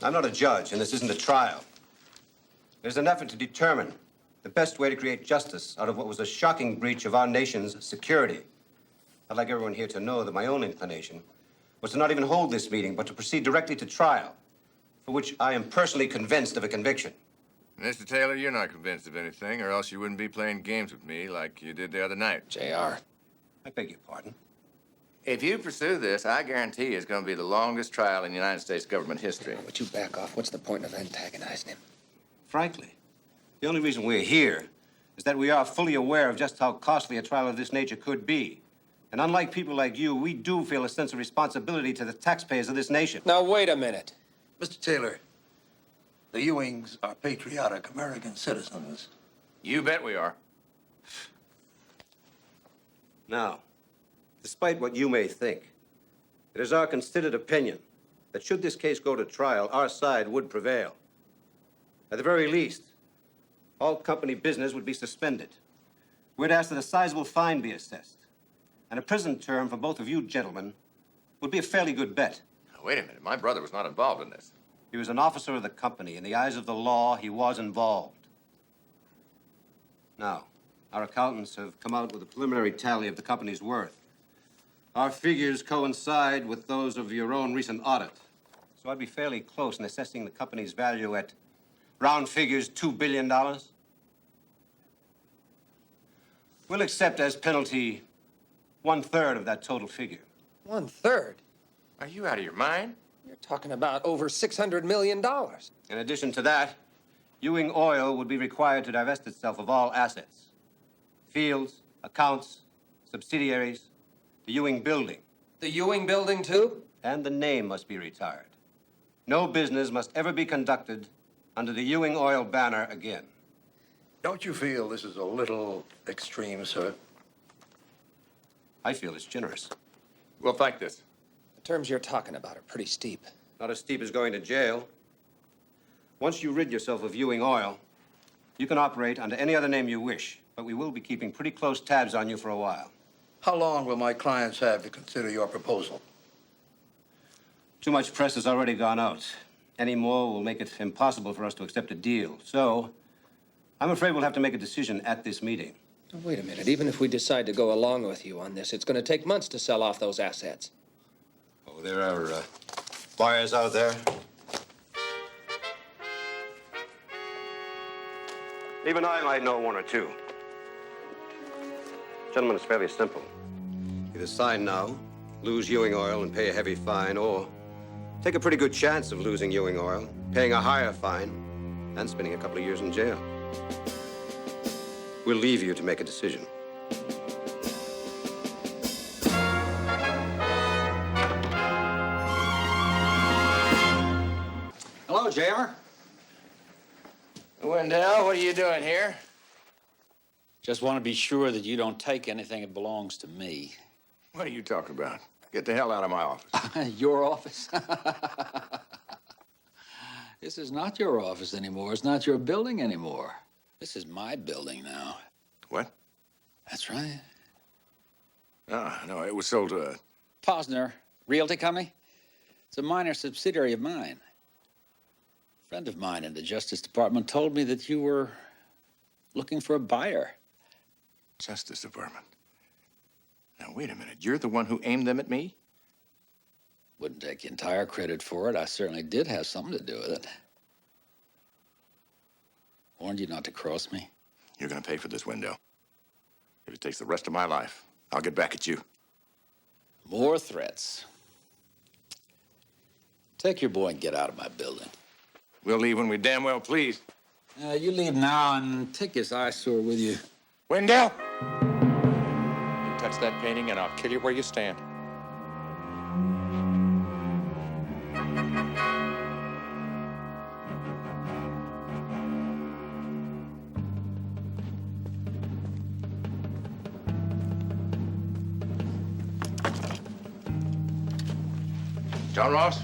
I'm not a judge, and this isn't a trial. There's an effort to determine the best way to create justice out of what was a shocking breach of our nation's security. I'd like everyone here to know that my own inclination was to not even hold this meeting, but to proceed directly to trial, for which I am personally convinced of a conviction. Mr. Taylor, you're not convinced of anything, or else you wouldn't be playing games with me like you did the other night. JR. I beg your pardon. If you pursue this, I guarantee it's going to be the longest trial in United States government history. Would you back off? What's the point of antagonizing him? Frankly, the only reason we're here is that we are fully aware of just how costly a trial of this nature could be. And unlike people like you, we do feel a sense of responsibility to the taxpayers of this nation. Now, wait a minute. Mr. Taylor, the Ewings are patriotic American citizens. You bet we are. Now, despite what you may think, it is our considered opinion that should this case go to trial, our side would prevail. At the very least, all company business would be suspended. We'd ask that a sizable fine be assessed. And a prison term for both of you gentlemen would be a fairly good bet. Now, wait a minute. My brother was not involved in this. He was an officer of the company. In the eyes of the law, he was involved. Now, our accountants have come out with a preliminary tally of the company's worth. Our figures coincide with those of your own recent audit. So I'd be fairly close in assessing the company's value at, round figures, $2 billion. We'll accept as penalty 1/3 of that total figure. 1/3? Are you out of your mind? You're talking about over $600 million. In addition to that, Ewing Oil would be required to divest itself of all assets. Fields, accounts, subsidiaries, the Ewing building. The Ewing building, too? And the name must be retired. No business must ever be conducted under the Ewing Oil banner again. Don't you feel this is a little extreme, sir? I feel it's generous. We'll fight this. The terms you're talking about are pretty steep. Not as steep as going to jail. Once you rid yourself of Ewing Oil, you can operate under any other name you wish, but we will be keeping pretty close tabs on you for a while. How long will my clients have to consider your proposal? Too much press has already gone out. Any more will make it impossible for us to accept a deal. So, I'm afraid we'll have to make a decision at this meeting. Now, wait a minute. Even if we decide to go along with you on this, it's going to take months to sell off those assets. Oh, there are buyers out there. Even I might know one or two. Gentlemen, it's fairly simple. Either sign now, lose Ewing Oil and pay a heavy fine, or take a pretty good chance of losing Ewing Oil, paying a higher fine, and spending a couple of years in jail. We'll leave you to make a decision. Hello, JR. Wendell, what are you doing here? Just want to be sure that you don't take anything that belongs to me. What are you talking about? Get the hell out of my office. Your office? This is not your office anymore. It's not your building anymore. This is my building now. What? That's right. No, it was sold to a... Posner Realty Company. It's a minor subsidiary of mine. A friend of mine in the Justice Department told me that you were looking for a buyer. Justice Department. Now, wait a minute. You're the one who aimed them at me? Wouldn't take the entire credit for it. I certainly did have something to do with it. Warned you not to cross me. You're going to pay for this, Wendell. If it takes the rest of my life, I'll get back at you. More threats. Take your boy and get out of my building. We'll leave when we damn well please. You leave now and take this eyesore with you. Wendell! You touch that painting and I'll kill you where you stand. John Ross?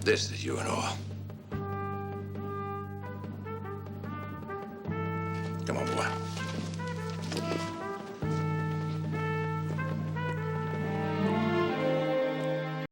This is Ewing Oil.